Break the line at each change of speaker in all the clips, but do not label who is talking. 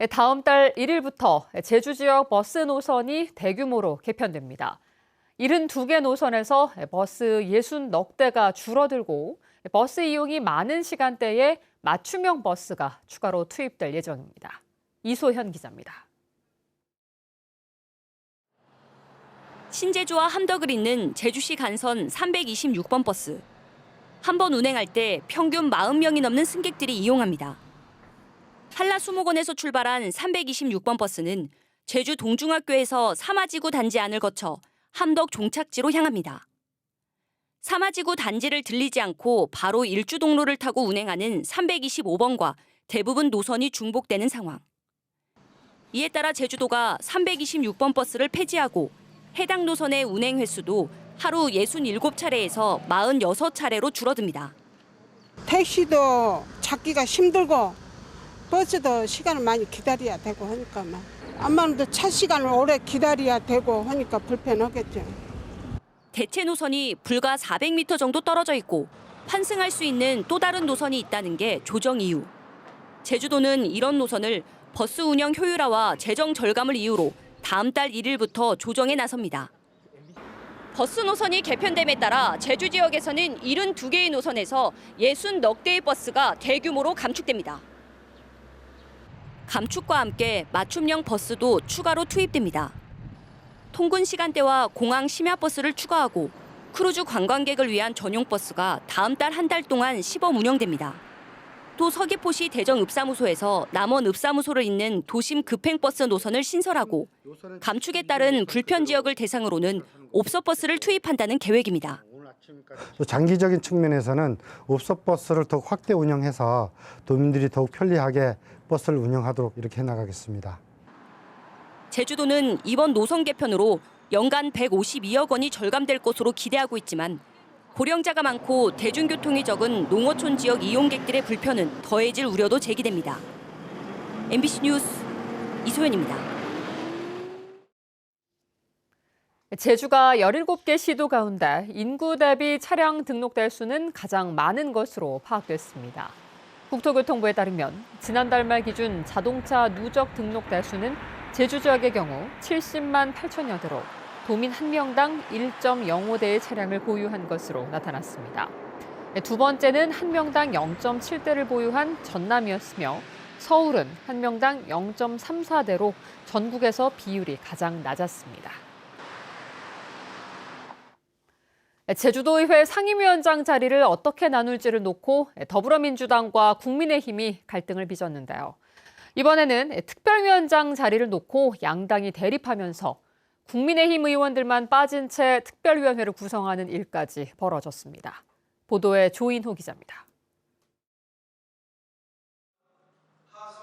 다음 달 1일부터 제주 지역 버스 노선이 대규모로 개편됩니다. 72개 노선에서 버스 60넉 대가 줄어들고 버스 이용이 많은 시간대에 맞춤형 버스가 추가로 투입될 예정입니다. 이소현 기자입니다.
신제주와 함덕을 잇는 제주시 간선 326번 버스. 한 번 운행할 때 평균 40명이 넘는 승객들이 이용합니다. 한라수목원에서 출발한 326번 버스는 제주 동중학교에서 사마지구 단지 안을 거쳐 함덕 종착지로 향합니다. 사마지구 단지를 들리지 않고 바로 일주동로를 타고 운행하는 325번과 대부분 노선이 중복되는 상황. 이에 따라 제주도가 326번 버스를 폐지하고 해당 노선의 운행 횟수도 하루 67차례에서 46차례로 줄어듭니다.
택시도 찾기가 힘들고 버스도 시간을 많이 기다려야 되고 하니까 아무래도 차 시간을 오래 기다려야 되고 하니까 불편하겠죠.
대체 노선이 불과 400m 정도 떨어져 있고 환승할 수 있는 또 다른 노선이 있다는 게 조정 이유. 제주도는 이런 노선을 버스 운영 효율화와 재정 절감을 이유로 다음 달 1일부터 조정에 나섭니다. 버스 노선이 개편됨에 따라 제주 지역에서는 72개의 노선에서 60넉 대의 버스가 대규모로 감축됩니다. 감축과 함께 맞춤형 버스도 추가로 투입됩니다. 통근 시간대와 공항 심야 버스를 추가하고 크루즈 관광객을 위한 전용 버스가 다음 달 한 달 동안 시범 운영됩니다. 또 서귀포시 대정읍사무소에서 남원읍사무소를 잇는 도심 급행버스 노선을 신설하고 감축에 따른 불편 지역을 대상으로는 옵서버스를 투입한다는 계획입니다.
또 장기적인 측면에서는 옵서버스를 더욱 확대 운영해서 도민들이 더욱 편리하게 버스를 운영하도록 이렇게 해나가겠습니다.
제주도는 이번 노선 개편으로 연간 152억 원이 절감될 것으로 기대하고 있지만 고령자가 많고 대중교통이 적은 농어촌 지역 이용객들의 불편은 더해질 우려도 제기됩니다. MBC 뉴스 이소연입니다.
제주가 17개 시도 가운데 인구 대비 차량 등록 대수는 가장 많은 것으로 파악됐습니다. 국토교통부에 따르면 지난달 말 기준 자동차 누적 등록 대수는 제주 지역의 경우 70만 8천여 대로 도민 1명당 1.05대의 차량을 보유한 것으로 나타났습니다. 두 번째는 1명당 0.7대를 보유한 전남이었으며 서울은 1명당 0.34대로 전국에서 비율이 가장 낮았습니다. 제주도의회 상임위원장 자리를 어떻게 나눌지를 놓고 더불어민주당과 국민의힘이 갈등을 빚었는데요. 이번에는 특별위원장 자리를 놓고 양당이 대립하면서 국민의힘 의원들만 빠진 채 특별위원회를 구성하는 일까지 벌어졌습니다. 보도에 조인호 기자입니다.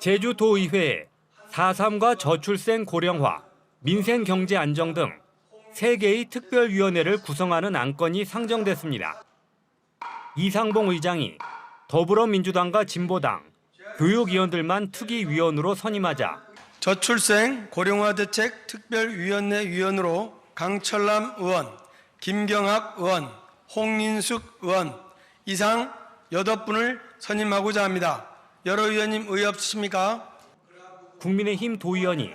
제주도의회에 4.3과 저출생 고령화, 민생 경제 안정 등 3개의 특별위원회를 구성하는 안건이 상정됐습니다. 이상봉 의장이 더불어민주당과 진보당, 교육위원들만 특위위원으로 선임하자
저출생 고령화 대책 특별위원회 위원으로 강철남 의원, 김경학 의원, 홍인숙 의원 이상 8분을 선임하고자 합니다. 여러 의원님 의의 없으십니까?
국민의힘 도의원이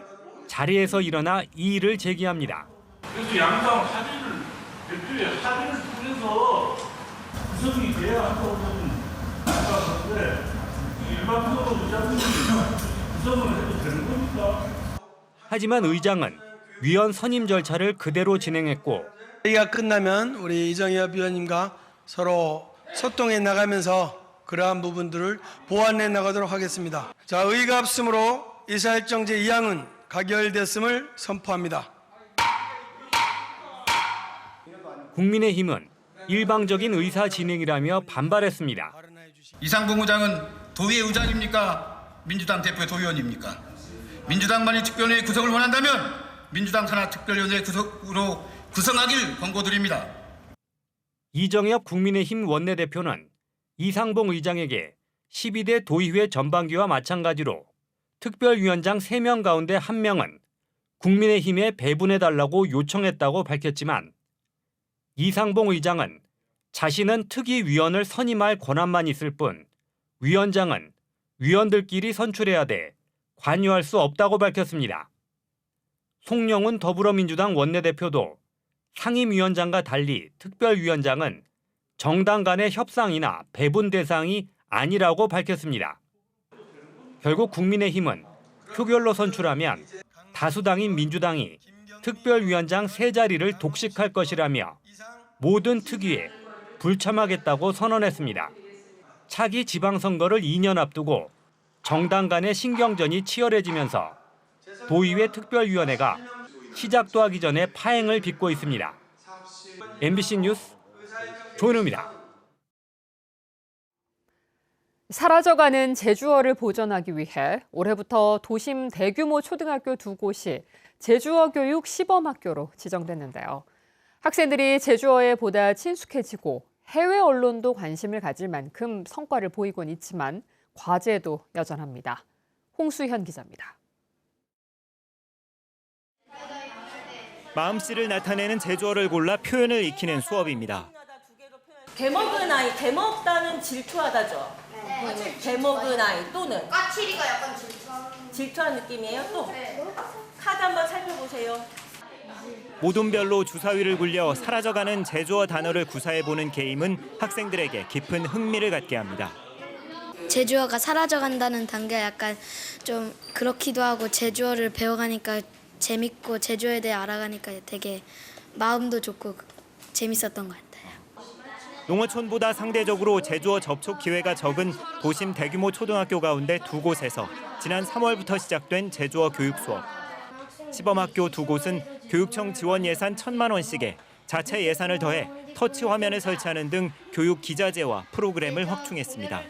자리에서 일어나 이의를 제기합니다.
그래서 양당 합의를 대표의 합의를 통해서 구성이 돼야 한다고 생각하는데 일반적으로 의장님이 구성을 해도 되는 겁니까?
하지만 의장은 위원 선임 절차를 그대로 진행했고
회의가 끝나면 우리 이정엽 위원님과 서로 소통해 나가면서 그러한 부분들을 보완해 나가도록 하겠습니다. 자, 의의가 없으므로 의사일정제 2항은 가결됐음을 선포합니다.
국민의힘은 일방적인 의사 진행이라며 반발했습니다.
이상봉 의장은 도의회 의장입니까? 민주당 대표 도의원입니까? 민주당만이 특별위원회 구성을 원한다면 민주당 산하 특별위원회 구성으로 구성하길 권고드립니다.
이정엽 국민의힘 원내대표는 이상봉 의장에게 12대 도의회 전반기와 마찬가지로 특별위원장 3명 가운데 1명은 국민의힘에 배분해달라고 요청했다고 밝혔지만 이상봉 의장은 자신은 특위위원을 선임할 권한만 있을 뿐 위원장은 위원들끼리 선출해야 돼 관여할 수 없다고 밝혔습니다. 송영훈 더불어민주당 원내대표도 상임위원장과 달리 특별위원장은 정당 간의 협상이나 배분 대상이 아니라고 밝혔습니다. 결국 국민의힘은 표결로 선출하면 다수당인 민주당이 특별위원장 3자리를 독식할 것이라며 모든 특위에 불참하겠다고 선언했습니다. 차기 지방선거를 2년 앞두고 정당 간의 신경전이 치열해지면서 도의회 특별위원회가 시작도 하기 전에 파행을 빚고 있습니다. MBC 뉴스 조은우입니다.
사라져가는 제주어를 보존하기 위해 올해부터 도심 대규모 초등학교 2곳이 제주어 교육 시범학교로 지정됐는데요. 학생들이 제주어에 보다 친숙해지고 해외 언론도 관심을 가질 만큼 성과를 보이곤 있지만 과제도 여전합니다. 홍수현 기자입니다.
마음씨를 나타내는 제주어를 골라 표현을 익히는 수업입니다.
대먹은 아이, 대먹다는 질투하다죠. 대먹은 아이 또는
까칠이가 약간
질투한 느낌이에요. 또 카드 한번 살펴보세요.
모둠별로 주사위를 굴려 사라져가는 제주어 단어를 구사해보는 게임은 학생들에게 깊은 흥미를 갖게 합니다.
제주어가 사라져간다는 단계가 약간 좀 그렇기도 하고 제주어를 배워가니까 재밌고 제주어에 대해 알아가니까 되게 마음도 좋고 재밌었던 것 같아요.
농어촌보다 상대적으로 제주어 접촉 기회가 적은 도심 대규모 초등학교 가운데 2곳에서 지난 3월부터 시작된 제주어 교육 수업. 시범학교 2곳은 교육청 지원 예산 1,000만 원씩에 자체 예산을 더해 터치 화면을 설치하는 등 교육 기자재와 프로그램을 확충했습니다.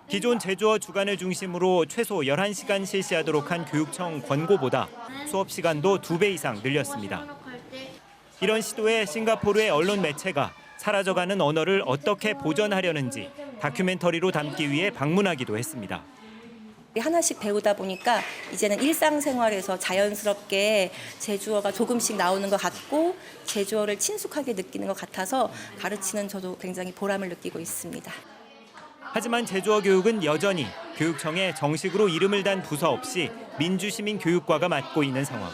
기존 제주어 주간을 중심으로 최소 11시간 실시하도록 한 교육청 권고보다 수업 시간도 2배 이상 늘렸습니다. 이런 시도에 싱가포르의 언론 매체가 사라져가는 언어를 어떻게 보존하려는지 다큐멘터리로 담기 위해 방문하기도 했습니다.
하나씩 배우다 보니까 이제는 일상생활에서 자연스럽게 제주어가 조금씩 나오는 것 같고 제주어를 친숙하게 느끼는 것 같아서 가르치는 저도 굉장히 보람을 느끼고 있습니다.
하지만 제주어 교육은 여전히 교육청에 정식으로 이름을 단 부서 없이 민주시민교육과가 맡고 있는 상황.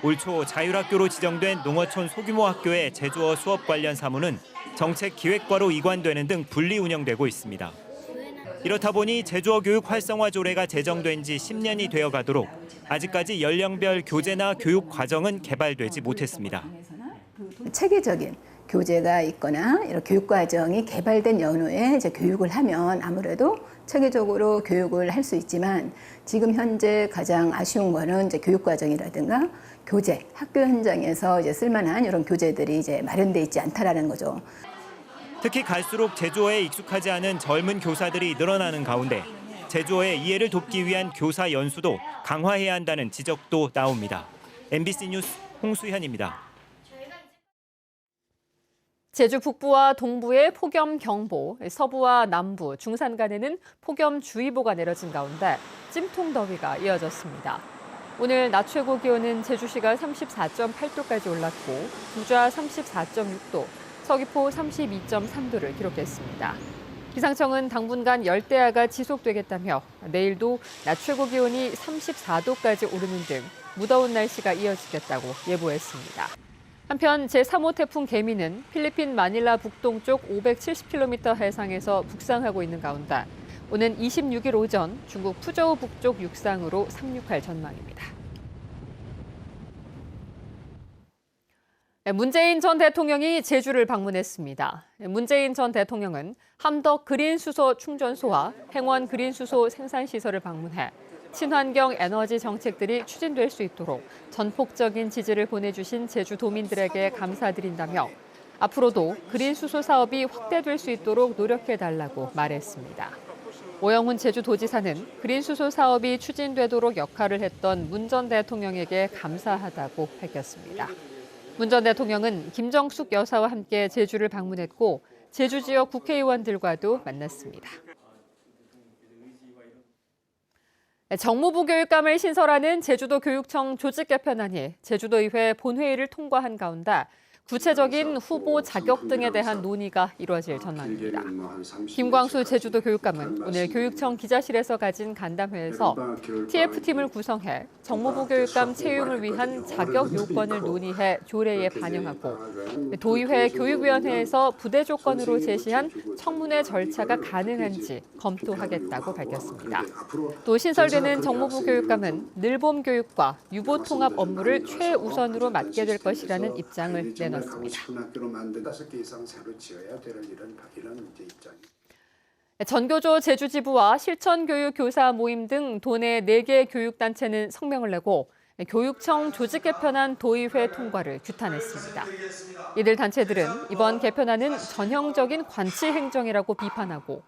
올 초 자율학교로 지정된 농어촌 소규모 학교의 제주어 수업 관련 사무는 정책기획과로 이관되는 등 분리 운영되고 있습니다. 이렇다 보니 제주어 교육 활성화 조례가 제정된 지 10년이 되어 가도록 아직까지 연령별 교재나 교육 과정은 개발되지 못했습니다.
체계적인 교재가 있거나 이런 교육 과정이 개발된 연후에 이제 교육을 하면 아무래도 체계적으로 교육을 할 수 있지만 지금 현재 가장 아쉬운 거는 이제 교육 과정이라든가 교재, 학교 현장에서 이제 쓸만한 이런 교재들이 이제 마련돼 있지 않다라는 거죠.
특히 갈수록 제주어에 익숙하지 않은 젊은 교사들이 늘어나는 가운데 제주어의 이해를 돕기 위한 교사 연수도 강화해야 한다는 지적도 나옵니다. MBC 뉴스 홍수현입니다.
제주 북부와 동부에 폭염경보, 서부와 남부, 중산간에는 폭염주의보가 내려진 가운데 찜통더위가 이어졌습니다. 오늘 낮 최고 기온은 제주시가 34.8도까지 올랐고 부좌 34.6도, 서귀포 32.3도를 기록했습니다. 기상청은 당분간 열대야가 지속되겠다며 내일도 낮 최고 기온이 34도까지 오르는 등 무더운 날씨가 이어지겠다고 예보했습니다. 한편 제3호 태풍 개미는 필리핀 마닐라 북동쪽 570km 해상에서 북상하고 있는 가운데 오는 26일 오전 중국 푸저우 북쪽 육상으로 상륙할 전망입니다. 문재인 전 대통령이 제주를 방문했습니다. 문재인 전 대통령은 함덕 그린수소 충전소와 행원 그린수소 생산시설을 방문해 친환경 에너지 정책들이 추진될 수 있도록 전폭적인 지지를 보내주신 제주도민들에게 감사드린다며 앞으로도 그린수소 사업이 확대될 수 있도록 노력해달라고 말했습니다. 오영훈 제주도지사는 그린수소 사업이 추진되도록 역할을 했던 문 전 대통령에게 감사하다고 밝혔습니다. 문 전 대통령은 김정숙 여사와 함께 제주를 방문했고 제주 지역 국회의원들과도 만났습니다. 정무부 교육감을 신설하는 제주도 교육청 조직 개편안이 제주도의회 본회의를 통과한 가운데 구체적인 후보 자격 등에 대한 논의가 이루어질 전망입니다. 김광수 제주도 교육감은 오늘 교육청 기자실에서 가진 간담회에서 TF팀을 구성해 정무부 교육감 채용을 위한 자격 요건을 논의해 조례에 반영하고 도의회 교육위원회에서 부대 조건으로 제시한 청문회 절차가 가능한지 검토하겠다고 밝혔습니다. 또 신설되는 정무부 교육감은 늘봄 교육과 유보 통합 업무를 최우선으로 맡게 될 것이라는 입장을 내놨습니다. 전교조 제주지부와 실천교육교사 모임 등 도내 4개 교육단체는 성명을 내고 교육청 조직 개편안 도의회 통과를 규탄했습니다. 이들 단체들은 이번 개편안은 전형적인 관치 행정이라고 비판하고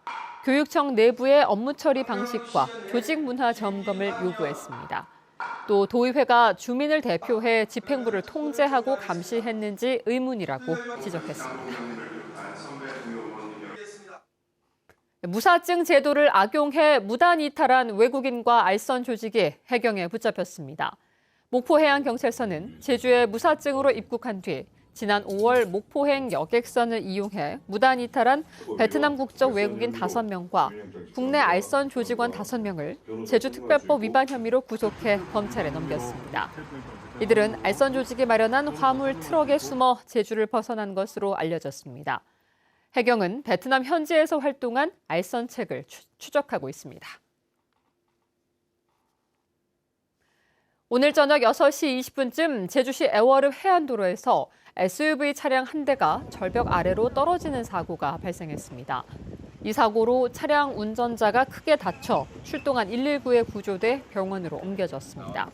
교육청 내부의 업무 처리 방식과 조직 문화 점검을 요구했습니다. 또 도의회가 주민을 대표해 집행부를 통제하고 감시했는지 의문이라고 지적했습니다. 무사증 제도를 악용해 무단 이탈한 외국인과 알선 조직이 해경에 붙잡혔습니다. 목포해양경찰서는 제주에 무사증으로 입국한 뒤 지난 5월 목포행 여객선을 이용해 무단 이탈한 베트남 국적 외국인 5명과 국내 알선 조직원 5명을 제주특별법 위반 혐의로 구속해 검찰에 넘겼습니다. 이들은 알선 조직이 마련한 화물 트럭에 숨어 제주를 벗어난 것으로 알려졌습니다. 해경은 베트남 현지에서 활동한 알선책을 추적하고 있습니다. 오늘 저녁 6시 20분쯤 제주시 애월읍 해안도로에서 SUV 차량 한 대가 절벽 아래로 떨어지는 사고가 발생했습니다. 이 사고로 차량 운전자가 크게 다쳐 출동한 119에 구조돼 병원으로 옮겨졌습니다.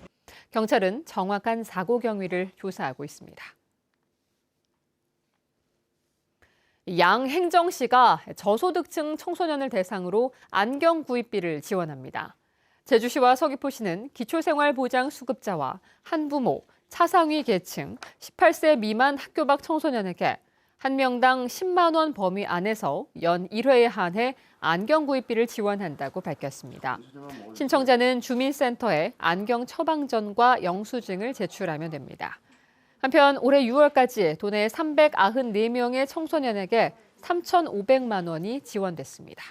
경찰은 정확한 사고 경위를 조사하고 있습니다. 양행정시가 저소득층 청소년을 대상으로 안경 구입비를 지원합니다. 제주시와 서귀포시는 기초생활보장 수급자와 한부모, 차상위 계층, 18세 미만 학교 밖 청소년에게 한 명당 10만 원 범위 안에서 연 1회에 한해 안경 구입비를 지원한다고 밝혔습니다. 신청자는 주민센터에 안경 처방전과 영수증을 제출하면 됩니다. 한편 올해 6월까지 도내 394명의 청소년에게 3,500만 원이 지원됐습니다.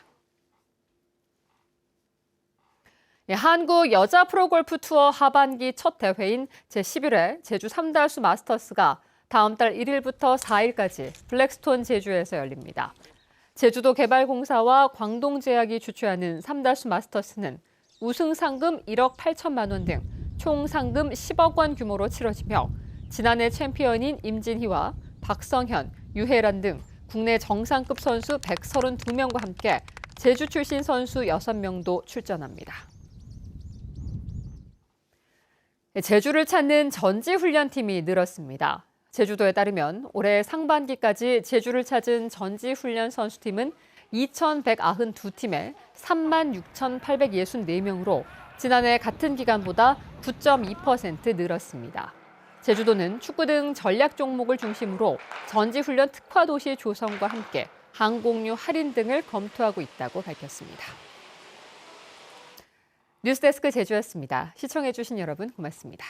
한국 여자 프로골프 투어 하반기 첫 대회인 제11회 제주 삼다수 마스터스가 다음 달 1일부터 4일까지 블랙스톤 제주에서 열립니다. 제주도 개발공사와 광동제약이 주최하는 삼다수 마스터스는 우승 상금 1억 8천만 원 등 총 상금 10억 원 규모로 치러지며 지난해 챔피언인 임진희와 박성현, 유혜란 등 국내 정상급 선수 132명과 함께 제주 출신 선수 6명도 출전합니다. 제주를 찾는 전지훈련팀이 늘었습니다. 제주도에 따르면 올해 상반기까지 제주를 찾은 전지훈련 선수팀은 2,192팀에 36,864명으로 지난해 같은 기간보다 9.2% 늘었습니다. 제주도는 축구 등 전략 종목을 중심으로 전지훈련 특화도시 조성과 함께 항공료 할인 등을 검토하고 있다고 밝혔습니다. 뉴스데스크 제주였습니다. 시청해주신 여러분 고맙습니다.